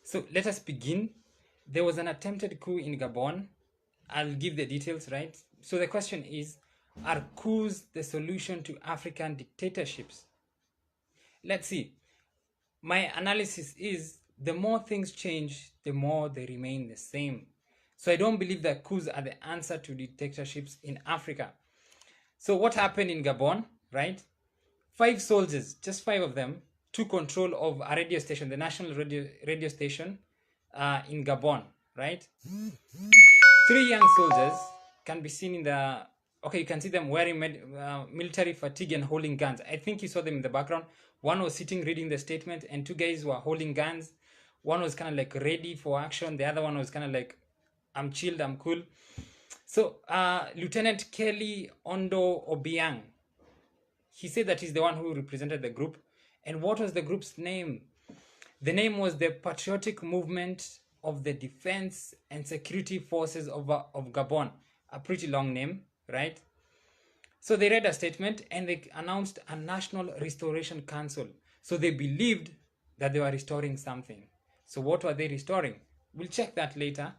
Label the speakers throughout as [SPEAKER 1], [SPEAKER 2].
[SPEAKER 1] So let us begin. There was an attempted coup in Gabon. I'll give the details, right? So the question is, are coups the solution to African dictatorships? Let's see. My analysis is the more things change, the more they remain the same. So I don't believe that coups are the answer to dictatorships in Africa. So what happened in Gabon, right? 5 soldiers, just 5 of them, took control of a radio station, the national radio station in Gabon, right? 3 young soldiers can be seen in the, okay, you can see them wearing military fatigue and holding guns. I think you saw them in the background. One was sitting reading the statement, and 2 guys were holding guns. One was kind of like ready for action. The other one was kind of like, I'm chilled, I'm cool. So Lieutenant Kelly Ondo Obiang, he said that he's the one who represented the group. And what was the group's name? The name was the Patriotic Movement of the Defense and Security Forces of Gabon. A pretty long name, right? So they read a statement and they announced a National Restoration Council. So they believed that they were restoring something. So what were they restoring? We'll check that later.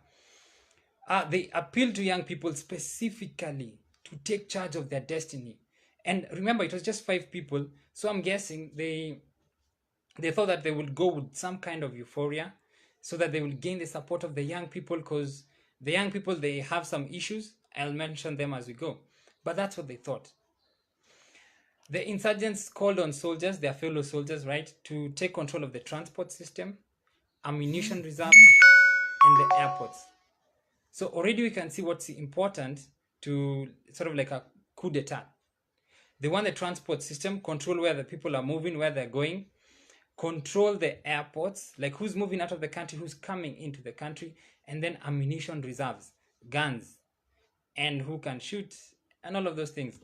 [SPEAKER 1] They appealed to young people specifically to take charge of their destiny. And remember, it was just 5 people. So I'm guessing they thought that they would go with some kind of euphoria so that they will gain the support of the young people, because the young people, they have some issues. I'll mention them as we go. But that's what they thought. The insurgents called on soldiers, their fellow soldiers, right, to take control of the transport system, ammunition reserves, and the airports. So already we can see what's important to sort of like a coup d'etat. They want the transport system, control where the people are moving, where they're going, control the airports, like who's moving out of the country, who's coming into the country, and then ammunition reserves, guns, and who can shoot, and all of those things.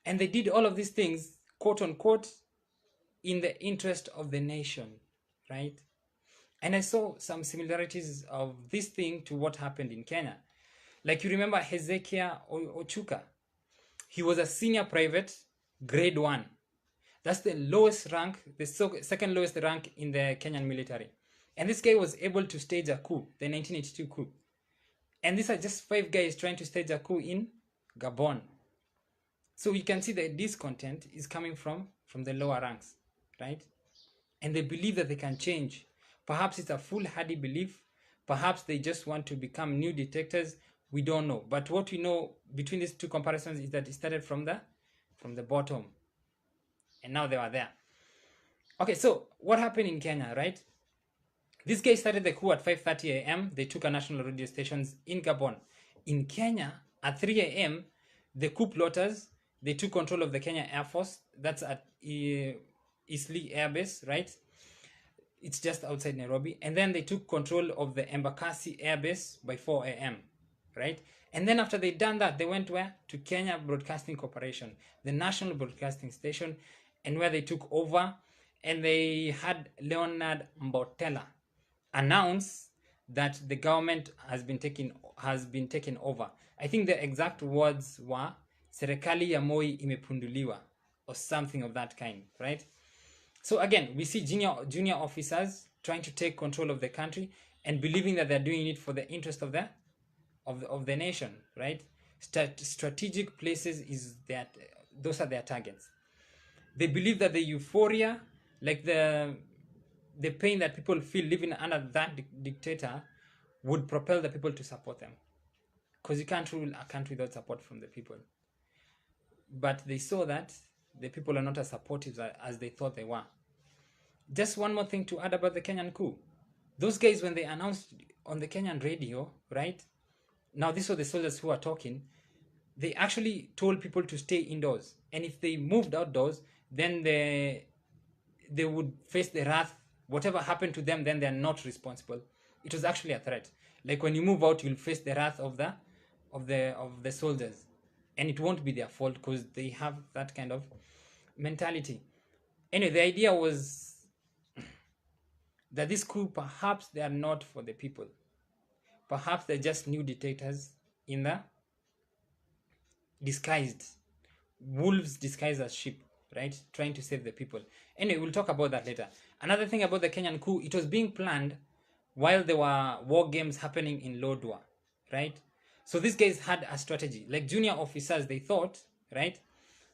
[SPEAKER 1] And they did all of these things, quote unquote, in the interest of the nation, right? And I saw some similarities of this thing to what happened in Kenya. Like, you remember Hezekiah Ochuka? He was a senior private, grade 1. That's the lowest rank, the second lowest rank in the Kenyan military. And this guy was able to stage a coup, the 1982 coup. And these are just 5 guys trying to stage a coup in Gabon. So you can see the discontent is coming from the lower ranks, right? And they believe that they can change. Perhaps it's a foolhardy belief. Perhaps they just want to become new dictators. We don't know. But what we know between these two comparisons is that it started from the bottom. And now they are there. Okay, so what happened in Kenya, right? This guy started the coup at 5:30 a.m. They took a national radio stations in Gabon. In Kenya, at 3 a.m., the coup plotters, they took control of the Kenya Air Force. That's at Eastleigh Air Base, right? It's just outside Nairobi. And then they took control of the Embakasi Air Base by 4 a.m., right? And then after they done that, they went where? To Kenya Broadcasting Corporation, the national broadcasting station, and where they took over, and they had Leonard Mbotela announce that the government has been taken over. I think the exact words were serikali ya Moi imepunduliwa, or something of that kind, right? So again, we see junior officers trying to take control of the country and believing that they're doing it for the interest of the nation, right? Strategic places is that those are their targets. They believe that the euphoria, like the pain that people feel living under that dictator, would propel the people to support them, because you can't rule a country without support from the people. But they saw that the people are not as supportive as they thought they were. Just one more thing to add about the Kenyan coup. Those guys, when they announced on the Kenyan radio, right? Now, these were the soldiers who are talking. They actually told people to stay indoors. And if they moved outdoors, then they would face the wrath. Whatever happened to them, then they're not responsible. It was actually a threat. Like, when you move out, you'll face the wrath of the soldiers. And it won't be their fault, because they have that kind of mentality. Anyway, the idea was that this coup, perhaps they are not for the people. Perhaps they're just new dictators in the disguised, wolves disguised as sheep, right? Trying to save the people. Anyway, we'll talk about that later. Another thing about the Kenyan coup, it was being planned while there were war games happening in Lodwar, right? So these guys had a strategy. Like junior officers, they thought, right,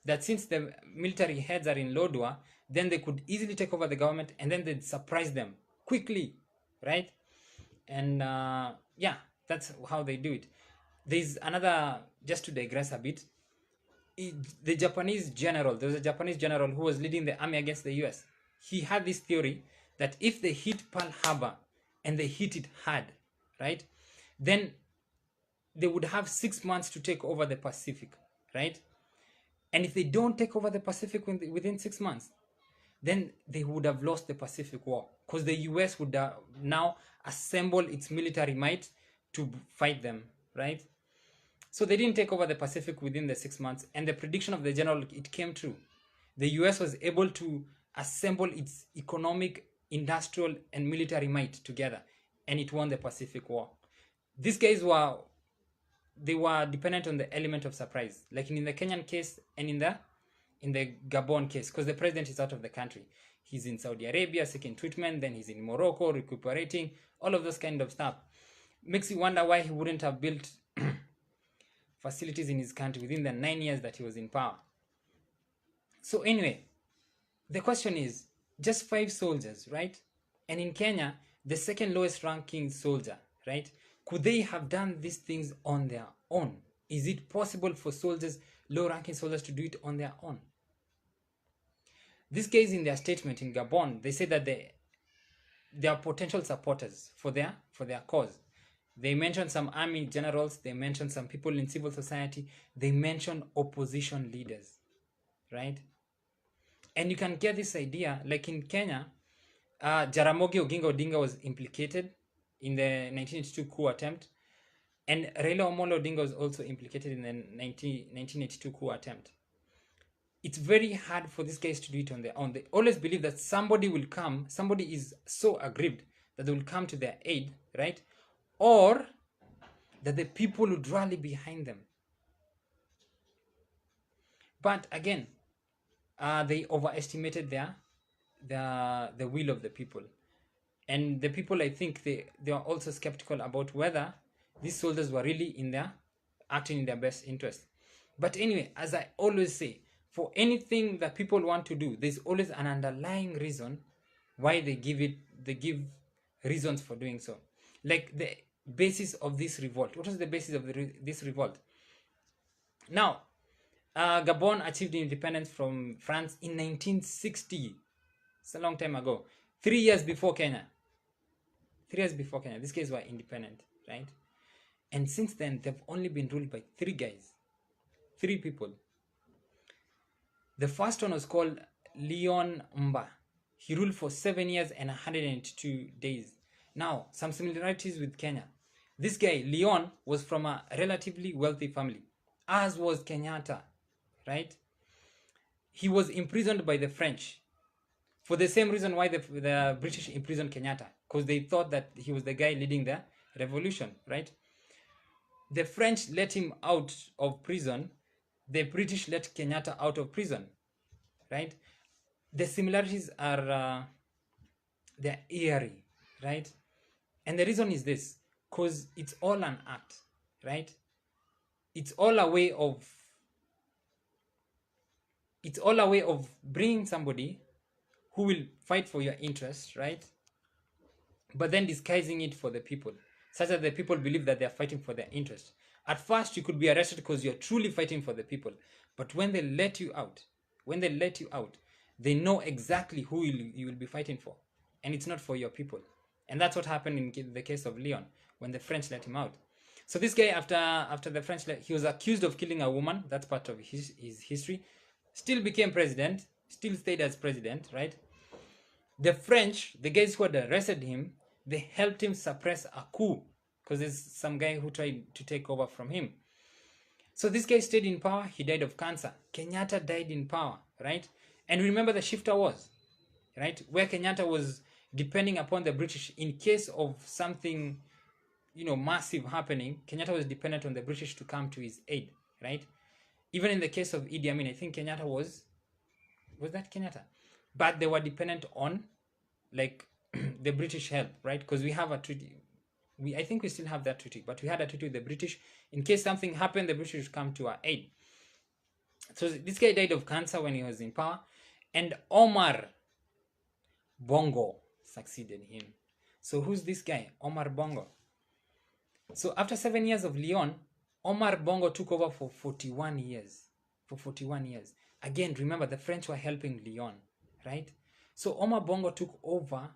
[SPEAKER 1] that since the military heads are in Lodwar, then they could easily take over the government and then they'd surprise them quickly, right? And yeah, that's how they do it. There's another, just to digress a bit, the Japanese general, there was a Japanese general who was leading the army against the US. He had this theory that if they hit Pearl Harbor and they hit it hard, right, then they would have 6 months to take over the Pacific, right? And if they don't take over the Pacific within 6 months, then they would have lost the Pacific War, because the US would now assemble its military might to fight them, right? So they didn't take over the Pacific within the 6 months, and the prediction of the general, it came true. The US was able to assemble its economic, industrial, and military might together, and it won the Pacific War. These guys were dependent on the element of surprise, like in the Kenyan case and in the Gabon case, because the president is out of the country. He's in Saudi Arabia seeking treatment, then he's in Morocco recuperating, all of those kind of stuff. Makes you wonder why he wouldn't have built facilities in his country within the 9 years that he was in power. So anyway, the question is, just 5 soldiers, right? And in Kenya, the second lowest ranking soldier, right? Could they have done these things on their own? Is it possible for soldiers, low ranking soldiers, to do it on their own? These guys, in their statement in Gabon, they say that they are potential supporters for their cause. They mentioned some army generals, they mentioned some people in civil society, they mentioned opposition leaders, right? And you can get this idea, like in Kenya, Jaramogi Oginga Odinga was implicated in the 1982 coup attempt, and Raila Amolo Odinga was also implicated in the 1982 coup attempt. It's very hard for these guys to do it on their own. They always believe that somebody will come, somebody is so aggrieved that they will come to their aid, right? Or that the people would rally behind them. But again, they overestimated the will of the people. And the people, I think, they are also skeptical about whether these soldiers were really acting in their best interest. But anyway, as I always say, for anything that people want to do, there's always an underlying reason why they give reasons for doing so. Like the basis of this revolt. What was the basis of this revolt? Now, Gabon achieved independence from France in 1960. It's a long time ago. 3 years before Kenya. 3 years before Kenya. These guys were independent, right? And since then, they've only been ruled by 3 guys. 3 people. The first one was called Leon Mba. He ruled for 7 years and 102 days. Now, some similarities with Kenya. This guy, Leon, was from a relatively wealthy family, as was Kenyatta, right? He was imprisoned by the French for the same reason why the British imprisoned Kenyatta, because they thought that he was the guy leading the revolution, right? The French let him out of prison. The British let Kenyatta out of prison, right? The similarities are they're eerie, right? And the reason is this, because it's all an act, right? It's all a way of bringing somebody who will fight for your interests, right? But then disguising it for the people, such that the people believe that they're fighting for their interests. At first, you could be arrested because you're truly fighting for the people. But when they let you out, they know exactly who you will be fighting for. And it's not for your people. And that's what happened in the case of Leon, when the French let him out. So this guy, after the French, he was accused of killing a woman. That's part of his history. Still became president, still stayed as president, right? The French, the guys who had arrested him, they helped him suppress a coup, because there's some guy who tried to take over from him. So this guy stayed in power. He died of cancer. Kenyatta died in power, right? And remember the shifter wars, right? Where Kenyatta was depending upon the British in case of something, massive happening. Kenyatta was dependent on the British to come to his aid, right? Even in the case of Idi Amin, I think Kenyatta was that Kenyatta? But they were dependent on, like, the British help, right? Because we have a treaty. I think we still have that treaty, but we had a treaty with the British. In case something happened, the British would come to our aid. So this guy died of cancer when he was in power, and Omar Bongo succeeded him. So who's this guy, Omar Bongo? So after 7 years of Leon, Omar Bongo took over for 41 years. For 41 years. Again, remember, the French were helping Leon, right? So Omar Bongo took over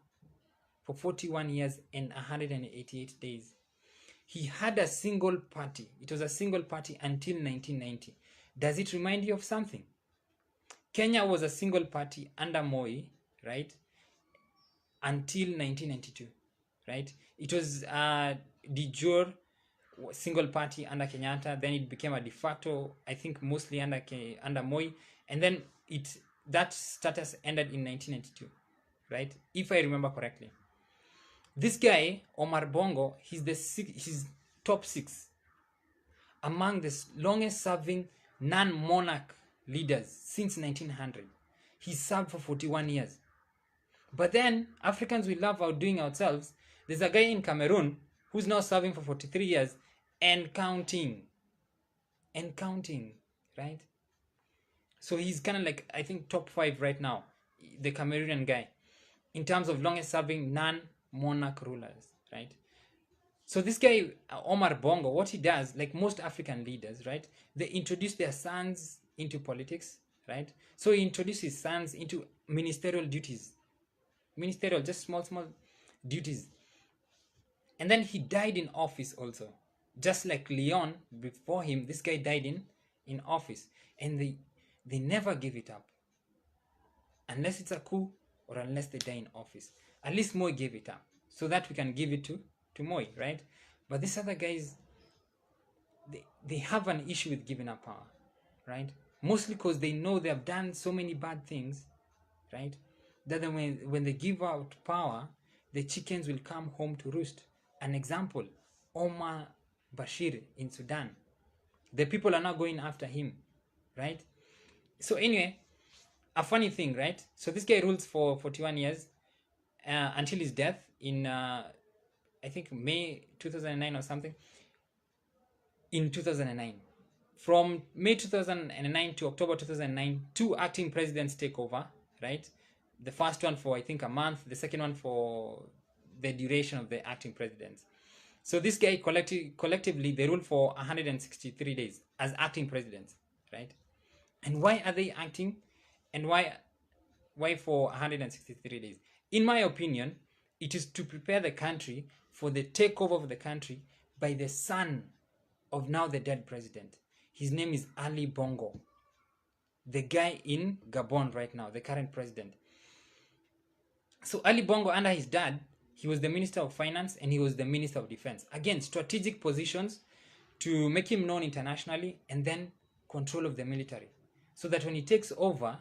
[SPEAKER 1] for 41 years and 188 days. He had a single party. It was a single party until 1990. Does it remind you of something? Kenya was a single party under Moi, right? Until 1992, right? It was de jure single party under Kenyatta. Then it became a de facto, I think, mostly under Moi, and then that status ended in 1992, right? If I remember correctly. This guy, Omar Bongo, he's top 6 among the longest serving non-monarch leaders since 1900. He served for 41 years. But then Africans, we love outdoing ourselves. There's a guy in Cameroon who's now serving for 43 years and counting. And counting, right? So he's kind of like, I think, top 5 right now, the Cameroonian guy, in terms of longest serving non-monarch rulers, right? So this guy, Omar Bongo, what he does, like most African leaders, right? They introduce their sons into politics, right? So he introduced his sons into ministerial duties. Ministerial, just small duties. And then he died in office also. Just like Leon before him, this guy died in office. And they never give it up. Unless it's a coup or unless they die in office. At least Moi gave it up. So that we can give it to Moi, right? But these other guys, they have an issue with giving up power, right? Mostly because they know they have done so many bad things, right? That when they give out power, the chickens will come home to roost. An example, Omar Bashir in Sudan. The people are not going after him, right? So anyway, a funny thing, right? So this guy rules for 41 years until his death in, I think, May 2009 or something. In 2009. From May 2009 to October 2009, 2 acting presidents take over, right? The first one for, I think, a month. The second one for the duration of the acting presidents. So this guy collectively, they rule for 163 days as acting presidents, right? And why are they acting? And why for 163 days? In my opinion, it is to prepare the country for the takeover of the country by the son of now the dead president. His name is Ali Bongo. The guy in Gabon right now, the current president. So Ali Bongo, under his dad, he was the Minister of Finance and he was the Minister of Defense. Again, strategic positions to make him known internationally, and then control of the military. So that when he takes over,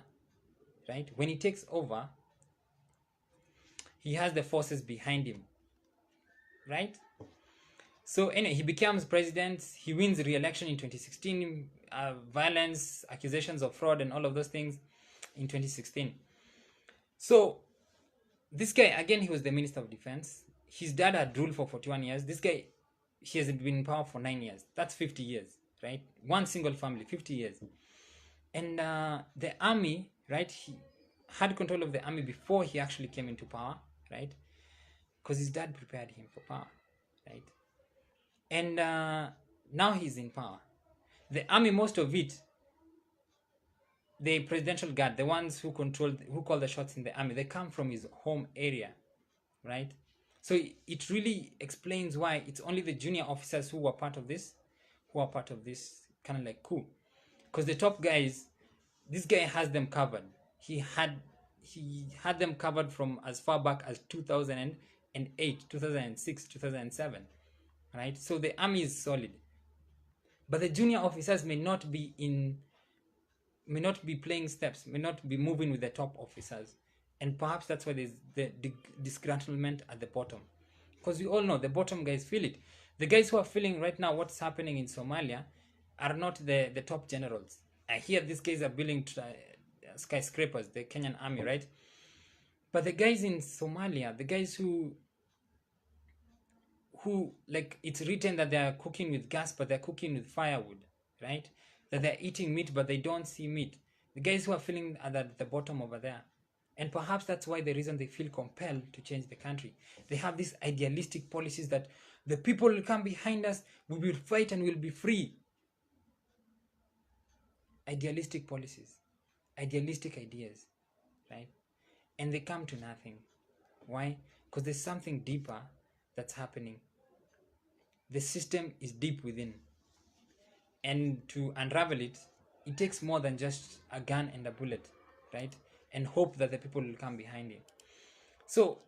[SPEAKER 1] right, when he takes over, he has the forces behind him, right? So anyway, he becomes president. He wins re-election in 2016. Violence, accusations of fraud, and all of those things in 2016. So this guy, again, he was the Minister of Defense. His dad had ruled for 41 years. This guy, he has been in power for 9 years. That's 50 years, right? One single family, 50 years. And the army, right, he had control of the army before he actually came into power, right? Because his dad prepared him for power, right? And now he's in power. The army, most of it, the presidential guard, the ones who call the shots in the army, they come from his home area, right? So it really explains why it's only the junior officers who are part of this kind of like coup. Because the top guys, this guy has them covered. He had them covered from as far back as 2008, 2006, 2007, right? So the army is solid. But the junior officers may not be playing steps, may not be moving with the top officers. And perhaps that's why there's the disgruntlement at the bottom. Because we all know the bottom guys feel it. The guys who are feeling right now what's happening in Somalia are not the top generals. I hear these guys are building skyscrapers, the Kenyan army, right? But the guys in Somalia, the guys who like, it's written that they are cooking with gas, but they're cooking with firewood, right? That they're eating meat, but they don't see meat. The guys who are feeling at the bottom over there. And perhaps that's why the reason they feel compelled to change the country. They have these idealistic policies that the people will come behind us, we will fight and we'll be free. Idealistic policies, idealistic ideas, right? And they come to nothing. Why? Because there's something deeper that's happening. The system is deep within. And to unravel it, it takes more than just a gun and a bullet, right? And hope that the people will come behind it. So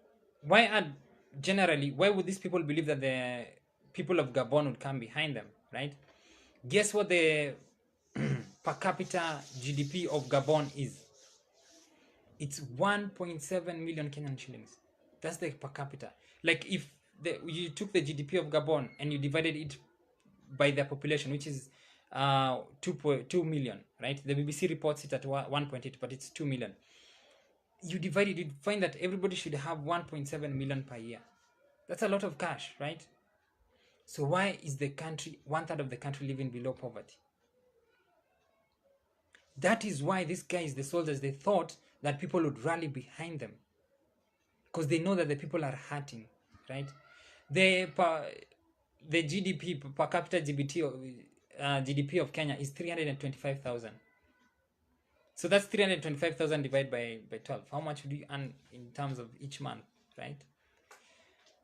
[SPEAKER 1] why would these people believe that the people of Gabon would come behind them, right? Guess what the per capita GDP of Gabon is? It's 1.7 million Kenyan shillings. That's the per capita. Like, if you took the GDP of Gabon and you divided it by their population, which is 2 million, right? The BBC reports it at 1.8, but it's 2 million. You divide it, you'd find that everybody should have 1.7 million per year. That's a lot of cash, right? So why is the country, 1/3 of the country, living below poverty? That is why these guys, the soldiers, they thought that people would rally behind them, because they know that the people are hurting, right? The GDP per capita GDP of Kenya is 325,000. So that's 325,000 divided by 12. How much would you earn in terms of each month, right?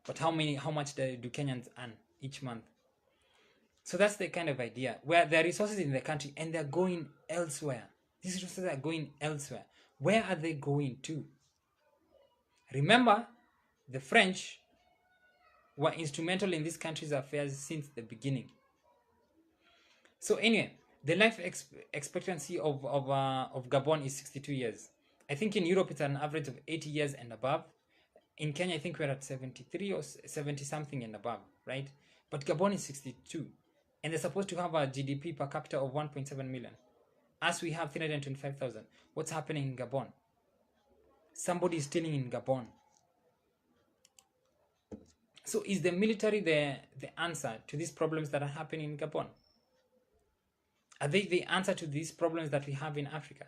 [SPEAKER 1] But how much do Kenyans earn each month? So that's the kind of idea, where there are resources in the country and they're going elsewhere. These resources are going elsewhere. Where are they going to? Remember, the French were instrumental in this country's affairs since the beginning. So anyway, the life expectancy of Gabon is 62 years. I think in Europe it's an average of 80 years and above. In Kenya, I think we're at 73 or 70 something and above, right? But Gabon is 62. And they're supposed to have a GDP per capita of 1.7 million. As we have 325,000. What's happening in Gabon? Somebody is stealing in Gabon. So is the military the answer to these problems that are happening in Gabon? Are they the answer to these problems that we have in Africa?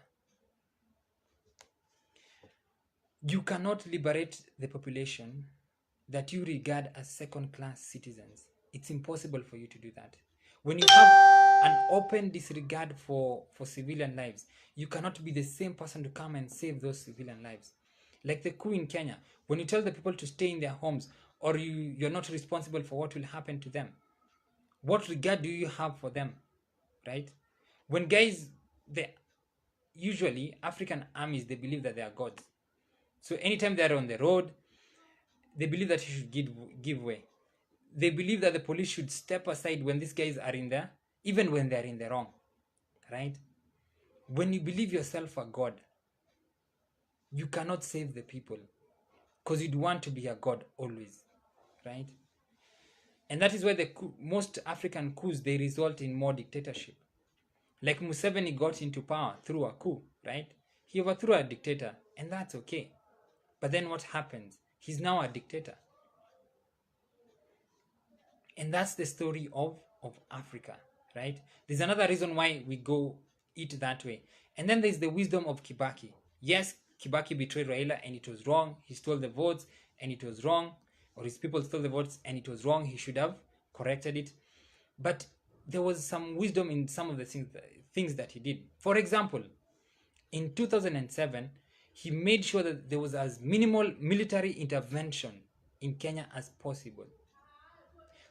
[SPEAKER 1] You cannot liberate the population that you regard as second-class citizens. It's impossible for you to do that. When you have an open disregard for civilian lives, you cannot be the same person to come and save those civilian lives. Like the coup in Kenya, when you tell the people to stay in their homes, or you're not responsible for what will happen to them, what regard do you have for them, right? When guys, usually African armies, they believe that they are gods. So anytime they're on the road, they believe that you should give way. They believe that the police should step aside when these guys are in there, even when they're in the wrong, right? When you believe yourself a god, you cannot save the people, because you'd want to be a god always, right? And that is why most African coups, they result in more dictatorship. Like Museveni got into power through a coup, right? He overthrew a dictator, and that's okay. But then what happens? He's now a dictator. And that's the story of Africa, right? There's another reason why we go it that way. And then there's the wisdom of Kibaki. Yes, Kibaki betrayed Raila and it was wrong. He stole the votes and it was wrong. Or his people stole the votes and it was wrong. He should have corrected it. But there was some wisdom in some of the things that he did. For example, in 2007, he made sure that there was as minimal military intervention in Kenya as possible.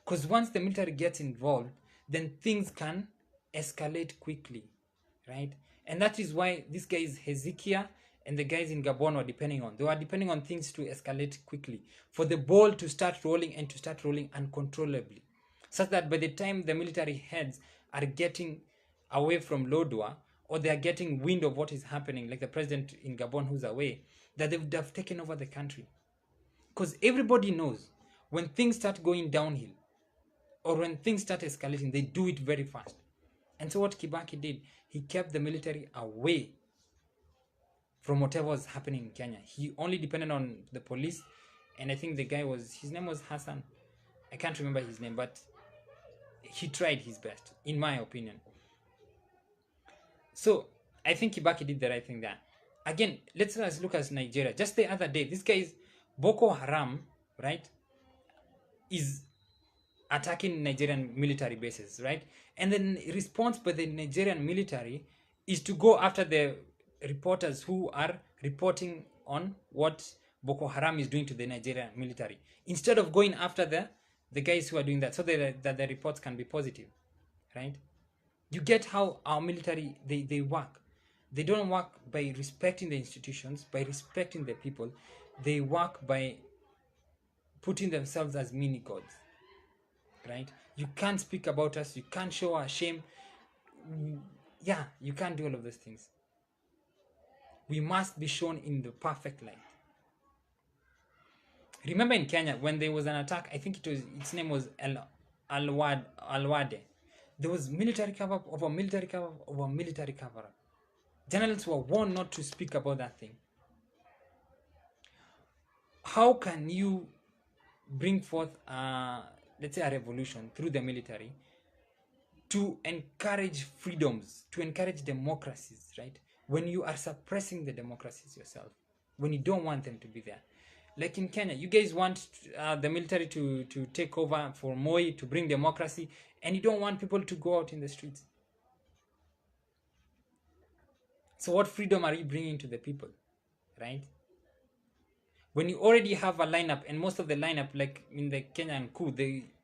[SPEAKER 1] Because once the military gets involved, then things can escalate quickly, right? And that is why these guys, Hezekiah and the guys in Gabon, were depending on. They were depending on things to escalate quickly, for the ball to start rolling and to start rolling uncontrollably, such that by the time the military heads are getting away from Lodwar, or they are getting wind of what is happening, like the president in Gabon who's away, that they would have taken over the country. Because everybody knows when things start going downhill, or when things start escalating, they do it very fast. And so what Kibaki did, he kept the military away from whatever was happening in Kenya. He only depended on the police, and I think the guy his name was Hassan. I can't remember his name, but he tried his best, in my opinion. So I think Kibaki did the right thing there. Again, let's look at Nigeria. Just the other day, this guy is Boko Haram, right, is attacking Nigerian military bases, right? And then response by the Nigerian military is to go after the reporters who are reporting on what Boko Haram is doing to the Nigerian military, instead of going after the guys who are doing that, so that the reports can be positive, right? You get how our military, they work. They don't work by respecting the institutions, by respecting the people. They work by putting themselves as mini gods, right? You can't speak about us, you can't show our shame. Yeah, you can't do all of those things. We must be shown in the perfect light. Remember in Kenya, when there was an attack, I think its name was Alwade. There was military cover-up over military cover-up over military cover-up. Journalists were warned not to speak about that thing. How can you bring forth, let's say, a revolution through the military to encourage freedoms, to encourage democracies, right? When you are suppressing the democracies yourself, when you don't want them to be there. Like in Kenya, you guys want the military to take over for Moi, to bring democracy, and you don't want people to go out in the streets. So what freedom are you bringing to the people, right? When you already have a lineup, and most of the lineup, like in the Kenyan Coup,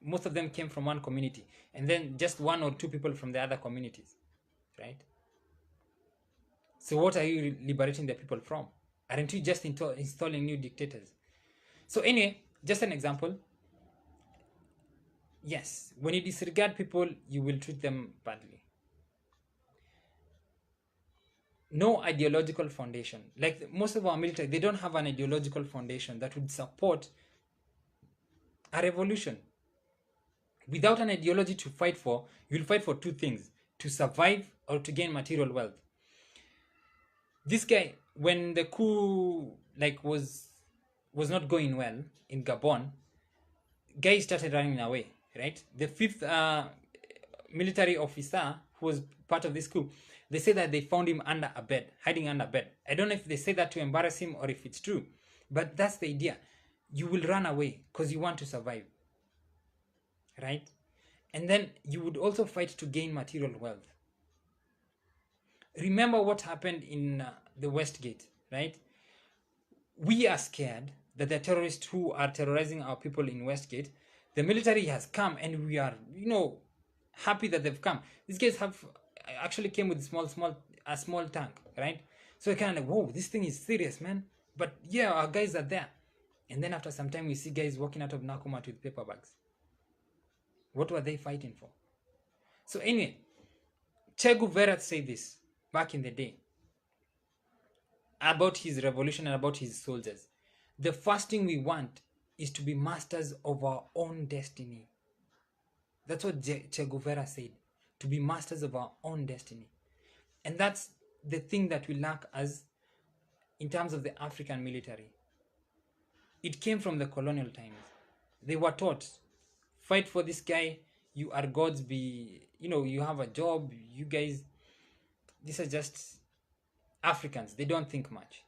[SPEAKER 1] most of them came from one community, and then just one or two people from the other communities, right? So what are you liberating the people from? Aren't you just installing new dictators? So anyway, just an example. Yes, when you disregard people, you will treat them badly. No ideological foundation. Like most of our military, they don't have an ideological foundation that would support a revolution. Without an ideology to fight for, you'll fight for two things: to survive or to gain material wealth. This guy, when the coup was not going well in Gabon, guys started running away, right? The fifth military officer who was part of this coup, they say that they found him under a bed, hiding under a bed. I don't know if they say that to embarrass him or if it's true, but that's the idea. You will run away because you want to survive, right? And then you would also fight to gain material wealth. Remember what happened in the Westgate, right? We are scared that the terrorists who are terrorizing our people in Westgate, the military has come, and we are, happy that they've come. These guys actually came with a small tank, right? So we're kind of like, whoa, this thing is serious, man. But yeah, our guys are there. And then after some time, we see guys walking out of Nakumatt with paper bags. What were they fighting for? So anyway, Che Guevara said this back in the day about his revolution and about his soldiers. The first thing we want is to be masters of our own destiny. That's what Che Guevara said, to be masters of our own destiny. And that's the thing that we lack in terms of the African military. It came from the colonial times. They were taught, fight for this guy, you are gods, you have a job, you guys, these are just Africans, they don't think much.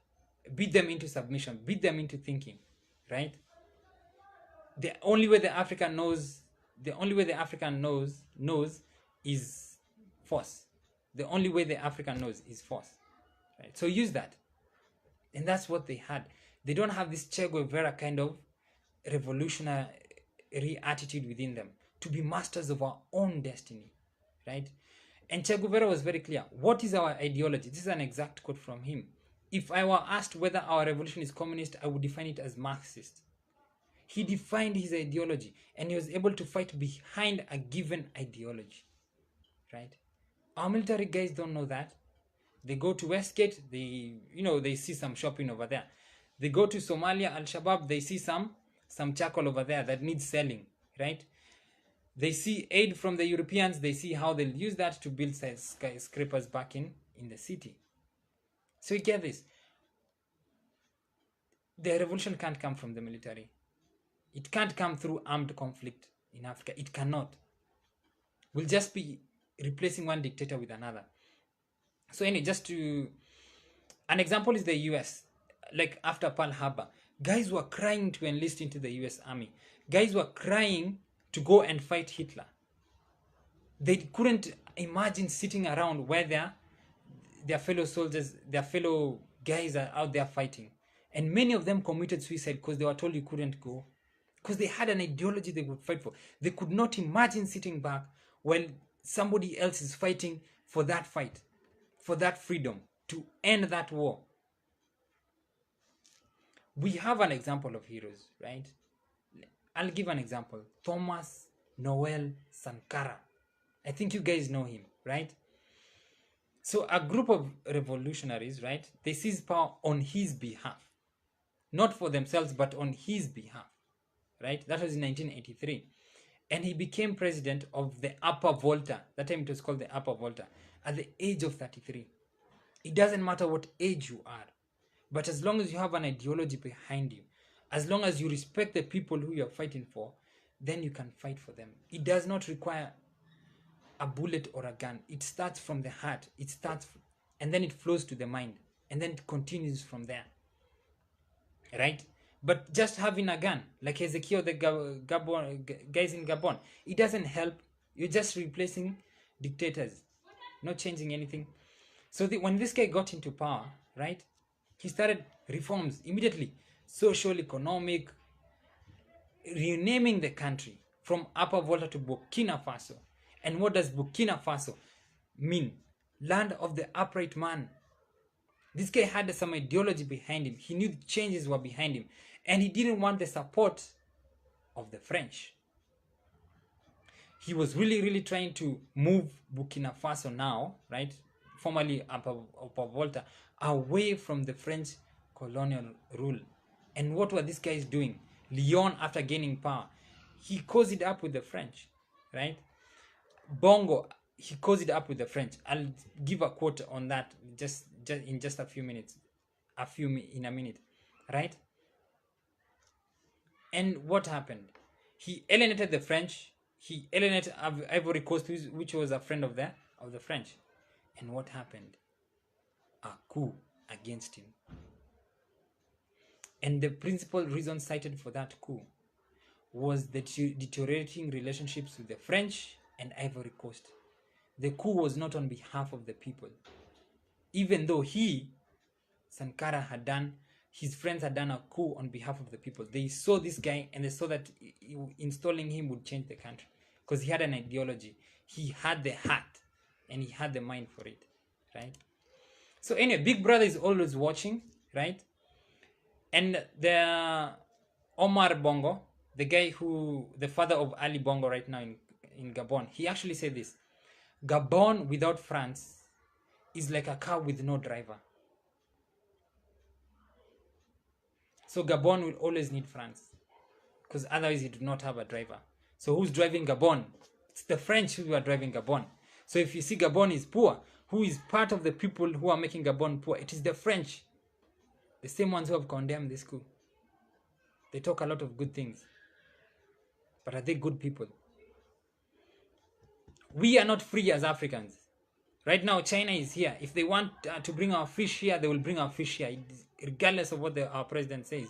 [SPEAKER 1] Beat them into submission, beat them into thinking, right? The only way the African knows is force. The only way the African knows is force, right? So use that. And that's what they had. They don't have this Che Guevara kind of revolutionary attitude within them, to be masters of our own destiny, right? And Che Guevara was very clear. What is our ideology? This is an exact quote from him. If I were asked whether our revolution is communist, I would define it as Marxist. He defined his ideology, and he was able to fight behind a given ideology, right? Our military guys don't know that. They go to Westgate, they see some shopping over there. They go to Somalia, Al-Shabaab, they see some charcoal over there that needs selling, right? They see aid from the Europeans, they see how they'll use that to build skyscrapers back in the city. So you get this. The revolution can't come from the military. It can't come through armed conflict in Africa. It cannot. We'll just be replacing one dictator with another. So anyway, an example is the US. Like after Pearl Harbor, guys were crying to enlist into the US Army. Guys were crying to go and fight Hitler. They couldn't imagine sitting around where their fellow soldiers, their fellow guys are out there fighting. And many of them committed suicide because they were told you couldn't go. Because they had an ideology they would fight for. They could not imagine sitting back while somebody else is fighting for that fight, for that freedom, to end that war. We have an example of heroes, right? I'll give an example. Thomas Noel Sankara. I think you guys know him, right? So a group of revolutionaries, right? They seized power on his behalf. Not for themselves, but on his behalf, right? That was in 1983. And he became president of the Upper Volta. That time it was called the Upper Volta. At the age of 33. It doesn't matter what age you are. But as long as you have an ideology behind you, as long as you respect the people who you're fighting for, then you can fight for them. It does not require a bullet or a gun. It starts from the heart. And then it flows to the mind. And then it continues from there. Right? But just having a gun, like Ezekiel, the guys in Gabon, it doesn't help. You're just replacing dictators, not changing anything. So when this guy got into power, right, he started reforms immediately. Social, economic, renaming the country from Upper Volta to Burkina Faso. And what does Burkina Faso mean? Land of the upright man. This guy had some ideology behind him. He knew the changes were behind him. And he didn't want the support of the French. He was really, really trying to move Burkina Faso now, right, formerly Upper Volta, away from the French colonial rule. And what were these guys doing? Lyon, after gaining power, he cozied up with the French, right? Bongo, he cozied up with the French. I'll give a quote on that just in a few minutes, in a minute, right? And what happened? He alienated the French. He alienated Ivory Coast, which was a friend of the French. And what happened? A coup against him. And the principal reason cited for that coup was the deteriorating relationships with the French and Ivory Coast. The coup was not on behalf of the people. Even though Sankara his friends had done a coup on behalf of the people. They saw this guy and they saw that installing him would change the country. Because he had an ideology. He had the heart and he had the mind for it, right? So anyway, Big Brother is always watching, right? And the Omar Bongo, the father of Ali Bongo right now in Gabon, he actually said this: Gabon without France is like a car with no driver. So Gabon will always need France, because otherwise it do not have a driver. So who's driving Gabon? It's the French who are driving Gabon. So if you see Gabon is poor, who is part of the people who are making Gabon poor? It is the French. The same ones who have condemned this coup. They talk a lot of good things. But are they good people? We are not free as Africans. Right now, China is here. If they want to bring our fish here, they will bring our fish here, regardless of what our president says.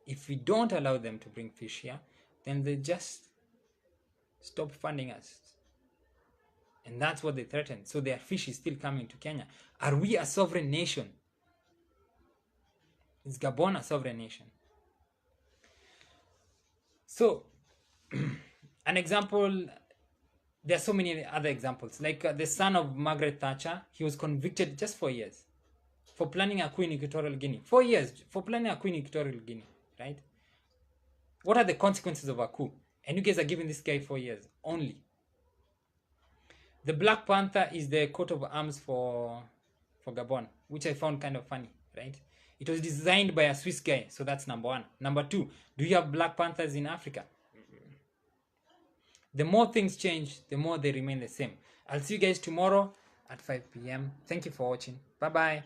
[SPEAKER 1] If we don't allow them to bring fish here, then they just stop funding us. And that's what they threaten. So their fish is still coming to Kenya. Are we a sovereign nation? Is Gabon a sovereign nation? So, an example, there are so many other examples. Like the son of Margaret Thatcher, he was convicted just 4 years for planning a coup in Equatorial Guinea. 4 years for planning a coup in Equatorial Guinea, right? What are the consequences of a coup? And you guys are giving this guy 4 years only. The Black Panther is the coat of arms for Gabon, which I found kind of funny, right? It was designed by a Swiss guy, so that's number one. Number two, do you have Black Panthers in Africa? The more things change, the more they remain the same. I'll see you guys tomorrow at 5 p.m. Thank you for watching. Bye-bye.